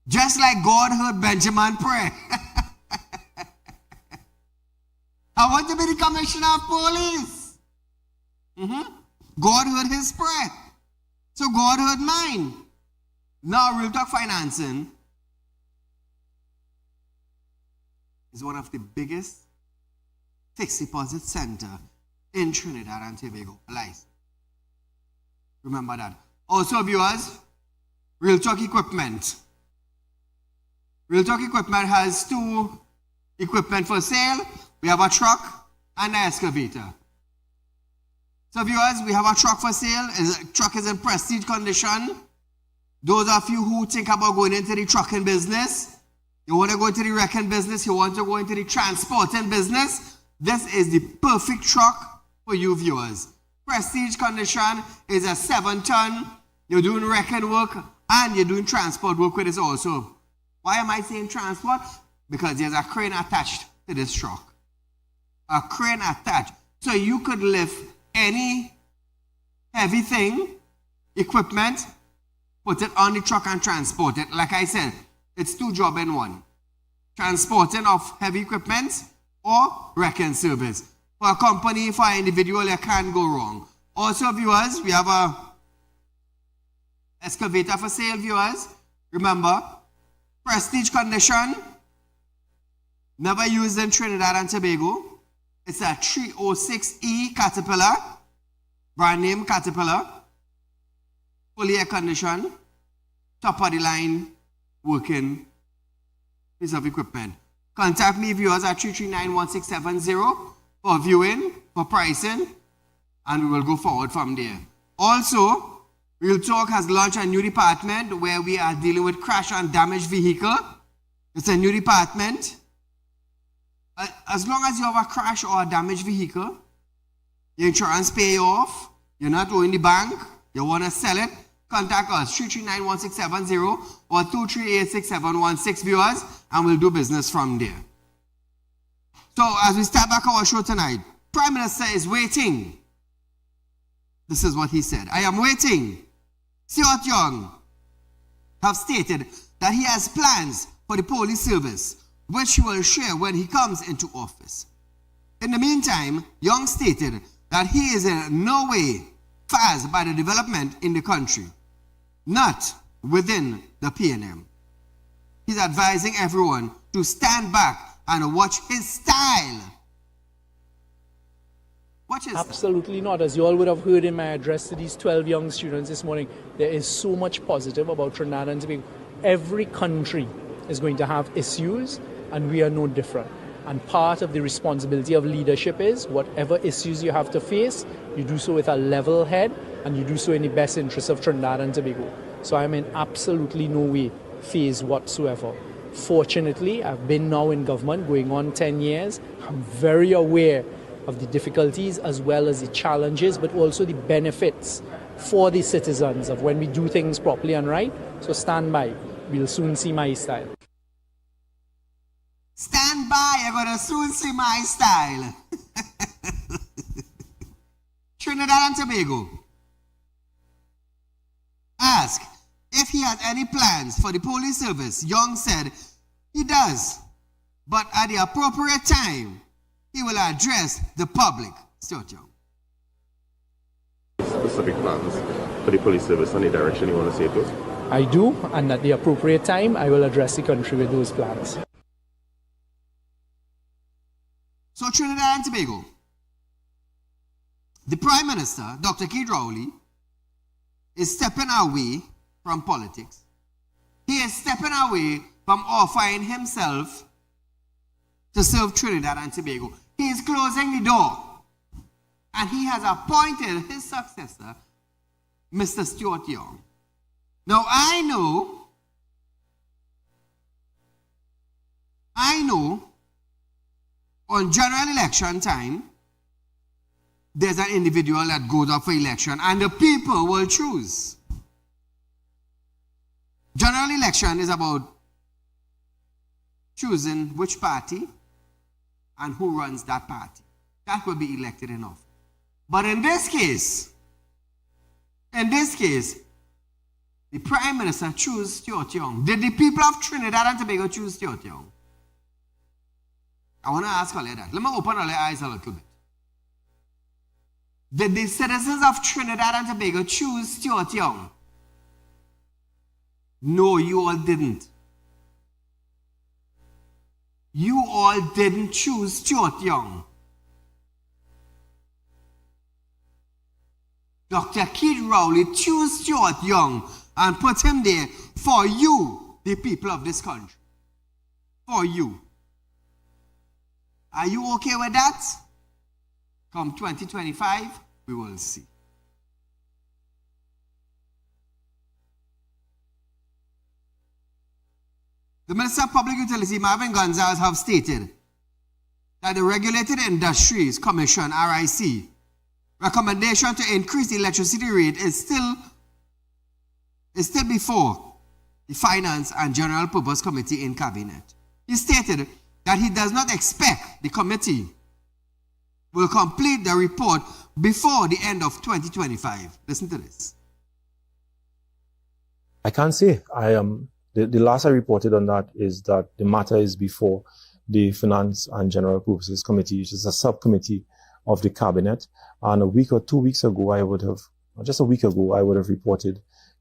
S1: Just like God heard Benjamin's prayer. I want to be the commissioner of police. God heard his prayer. So God heard mine. Now Real Talk Financing is one of the biggest fixed deposit center in Trinidad and Tobago. Remember that. Also, viewers, Real Talk Equipment. Real Talk Equipment has 2 equipment for sale. We have a truck and an excavator. So viewers, we have a truck for sale. The truck is in prestige condition. Those of you who think about going into the trucking business, you want to go into the wrecking business, you want to go into the transporting business, this is the perfect truck for you viewers. Prestige condition is a 7-ton. You're doing wrecking work and you're doing transport work with this also. Why am I saying transport? Because there's a crane attached to this truck. A crane attached. So you could lift any heavy thing, equipment, put it on the truck and transport it. Like I said, it's 2 jobs in 1. Transporting of heavy equipment or wrecking service. For a company, for an individual, you can't go wrong. Also, viewers, we have a excavator for sale, viewers. Remember, prestige condition, never used in Trinidad and Tobago. It's a 306E Caterpillar, brand name Caterpillar, fully air conditioned, top of the line, working piece of equipment. Contact me, viewers, at 339-1670 for viewing, for pricing, and we will go forward from there. Also, Real Talk has launched a new department where we are dealing with crash and damaged vehicle. It's a new department. As long as you have a crash or a damaged vehicle, your insurance pay you off, you're not owing the bank, you want to sell it, contact us 339-1670 or 238-6716 viewers, and we'll do business from there. So as we start back our show tonight, Prime Minister is waiting. This is what he said. I am waiting. Stuart Young have stated that he has plans for the police service, which he will share when he comes into office. In the meantime, Young stated that he is in no way fazed by the development in the country, not within the PNM. He's advising everyone to stand back and watch his style. Watch his
S11: Absolutely not. As you all would have heard in my address to these 12 young students this morning, there is so much positive about Trinidad and Tobago. Every country is going to have issues, and we are no different. And part of the responsibility of leadership is whatever issues you have to face, you do so with a level head, and you do so in the best interest of Trinidad and Tobago. So I'm in absolutely no way phased whatsoever. Fortunately, I've been now in government going on 10 years. I'm very aware of the difficulties as well as the challenges, but also the benefits for the citizens of when we do things properly and right. So stand by. We'll soon see my style.
S1: Stand by, you're going to soon see my style. Trinidad and Tobago. Ask if he has any plans for the police service. Young said he does, but at the appropriate time, he will address the public. Stuart Young.
S12: Specific plans for the police service and the direction you want to say to us?
S11: I do, and at the appropriate time, I will address the country with those plans.
S1: So Trinidad and Tobago, the Prime Minister, Dr. Saieed Ali, is stepping away from politics. He is stepping away from offering himself to serve Trinidad and Tobago. He is closing the door. And he has appointed his successor, Mr. Stuart Young. Now I know on general election time, there's an individual that goes up for election and the people will choose. General election is about choosing which party and who runs that party. That will be elected in office. But in this case, the Prime Minister chose Stuart Young. Did the people of Trinidad and Tobago choose Stuart Young? I want to ask all of that. Let me open all your eyes a little bit. Did the citizens of Trinidad and Tobago choose Stuart Young? No, you all didn't. You all didn't choose Stuart Young. Dr. Saieed Ali chose Stuart Young and put him there for you, the people of this country. For you. Are you okay with that? Come 2025, we will see. The Minister of Public Utility, Marvin Gonzalez, have stated that the Regulated Industries Commission, RIC, recommendation to increase the electricity rate is still before the Finance and General Purpose Committee in Cabinet. He stated that he does not expect the committee will complete the report before the end of 2025. Listen to this.
S13: I can't say. The last I reported on that is that the matter is before the Finance and General Purposes Committee, which is a subcommittee of the Cabinet. And a week or 2 weeks ago, just a week ago, I would have reported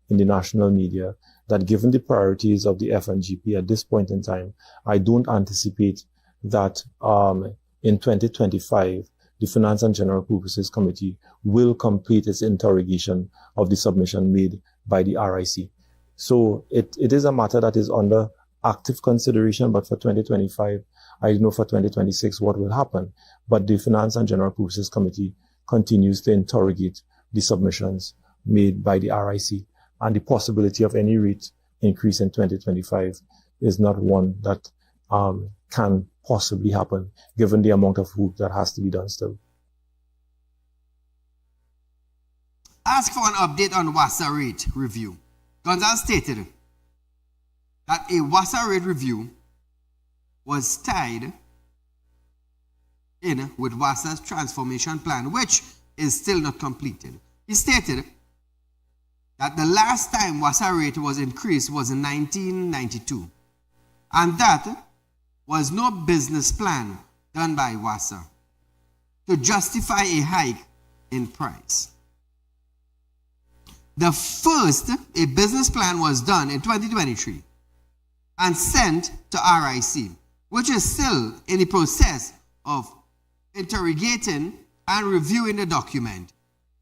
S13: in the national media that given the priorities of the FNGP at this point in time, I don't anticipate that in 2025, the Finance and General Purposes Committee will complete its interrogation of the submission made by the RIC. So it is a matter that is under active consideration, but for 2025, I don't know for 2026 what will happen. But the Finance and General Purposes Committee continues to interrogate the submissions made by the RIC, and the possibility of any rate increase in 2025 is not one that can possibly happen, given the amount of work that has to be done still.
S1: Ask for an update on WASA rate review. Gonzalez stated that a WASA rate review was tied in with WASA's transformation plan, which is still not completed. He stated that the last time WASA rate was increased was in 1992, and that was no business plan done by WASA to justify a hike in price. The first, a business plan was done in 2023 and sent to RIC, which is still in the process of interrogating and reviewing the document.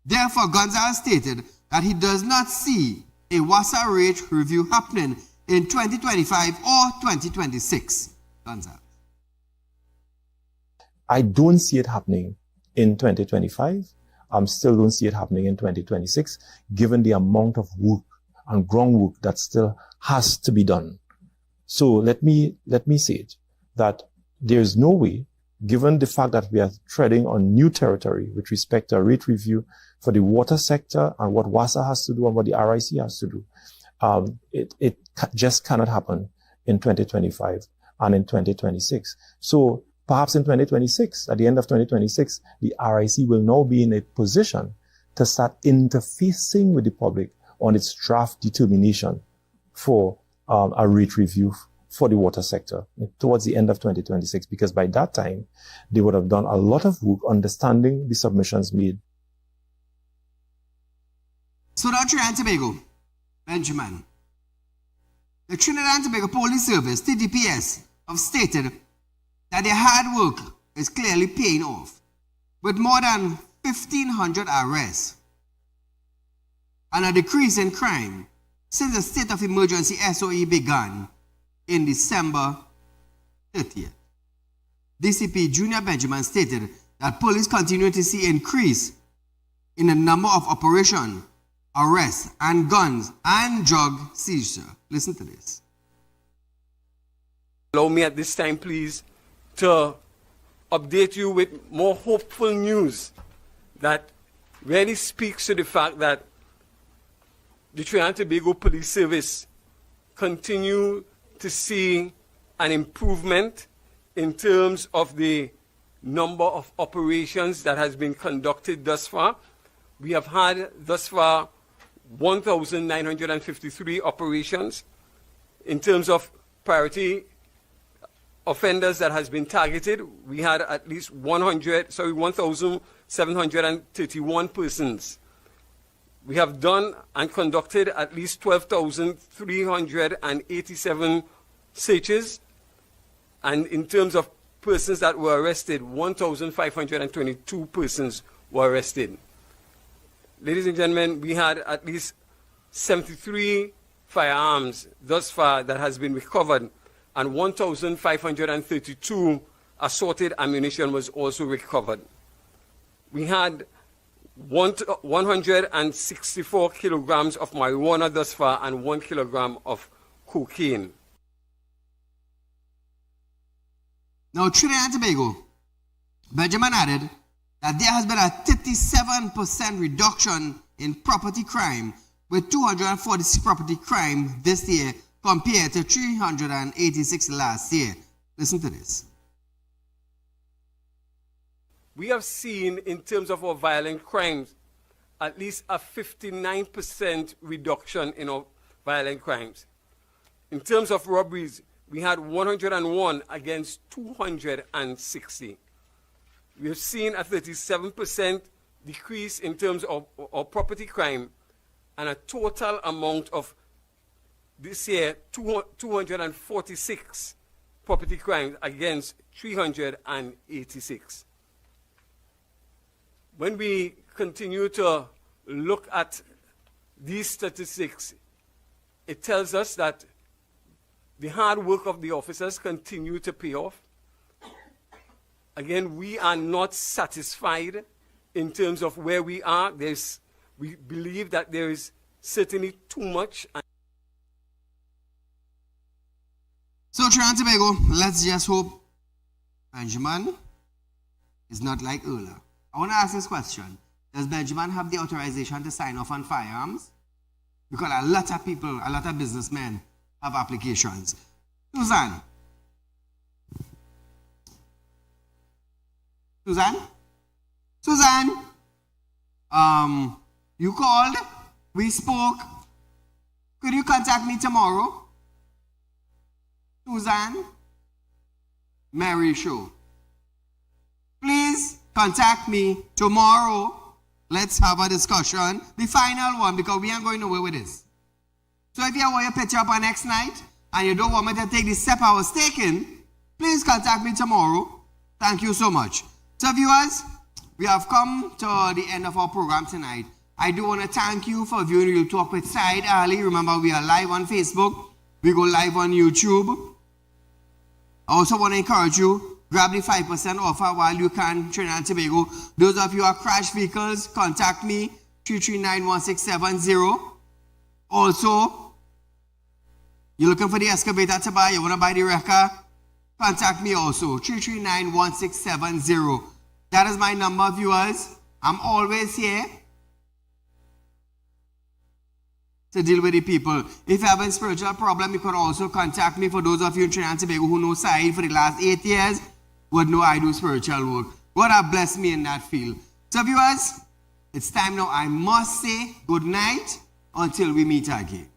S1: Therefore, Gonzalez stated that he does not see a WASA rate review happening in 2025 or 2026. Gonzalez.
S13: I don't see it happening in 2025. I still don't see it happening in 2026, given the amount of work and groundwork that still has to be done. So let me say it, that there's no way, given the fact that we are treading on new territory with respect to a rate review for the water sector and what WASA has to do and what the RIC has to do, it just cannot happen in 2025 and in 2026. So perhaps in 2026, at the end of 2026, the RIC will now be in a position to start interfacing with the public on its draft determination for a rate review for the water sector towards the end of 2026, because by that time, they would have done a lot of work understanding the submissions made.
S1: So now Trinidad and Tobago, Benjamin. The Trinidad and Tobago Police Service, TTPS, have stated that their hard work is clearly paying off, with more than 1,500 arrests and a decrease in crime since the state of emergency SOE began in December 30th. DCP Junior Benjamin stated that police continue to see increase in the number of operations, arrests, and guns and drug seizure. Listen to this.
S14: Allow me at this time, please, to update you with more hopeful news that really speaks to the fact that the Trinidad and Tobago Police Service continue to see an improvement in terms of the number of operations that has been conducted thus far. We have had thus far 1,953 operations. In terms of priority offenders that has been targeted, we had at least 1,731 persons. We have done and conducted at least 12,387 searches, and in terms of persons that were arrested, 1,522 persons were arrested. Ladies and gentlemen, we had at least 73 firearms thus far that has been recovered, and 1,532 assorted ammunition was also recovered. We had 164 kilograms of marijuana thus far and 1 kilogram of cocaine.
S1: Now, Trinidad and Tobago, Benjamin added that there has been a 37% reduction in property crime, with 246 property crime this year compared to 386 last year. Listen to this.
S14: We have seen, in terms of our violent crimes, at least a 59% reduction in our violent crimes. In terms of robberies, we had 101 against 260. We have seen a 37% decrease in terms of our property crime, and a total amount of this year 246 property crimes against 386. When we continue to look at these statistics, it tells us that the hard work of the officers continue to pay off. Again, we are not satisfied in terms of where we are. There's We believe that there is certainly too much.
S1: So, Trinidad and Tobago, let's just hope Benjamin is not like Erla. I want to ask this question. Does Benjamin have the authorization to sign off on firearms? Because a lot of people, a lot of businessmen have applications. Suzanne? Suzanne? You called, we spoke. Could you contact me tomorrow? Suzanne? Mary Show. Please contact me tomorrow. Let's have a discussion. The final one, because we ain't going nowhere with this. So if you want your picture up on next night and you don't want me to take the step I was taking, please contact me tomorrow. Thank you so much. So viewers, we have come to the end of our program tonight. I do want to thank you for viewing Real Talk with Saieed Ali. Remember, we are live on Facebook. We go live on YouTube. I also want to encourage you, grab the 5% offer while you can, Trinidad and Tobago. Those of you who have crashed vehicles, contact me, 339-1670. Also, you're looking for the excavator to buy, you want to buy the wrecker, contact me also, 339-1670. That is my number, viewers. I'm always here to deal with the people. If you have a spiritual problem, you can also contact me. For those of you in Trinidad and Tobago who know Saieed for the last 8 years, would know I do spiritual work. God have blessed me in that field. So viewers, it's time now. I must say good night until we meet again.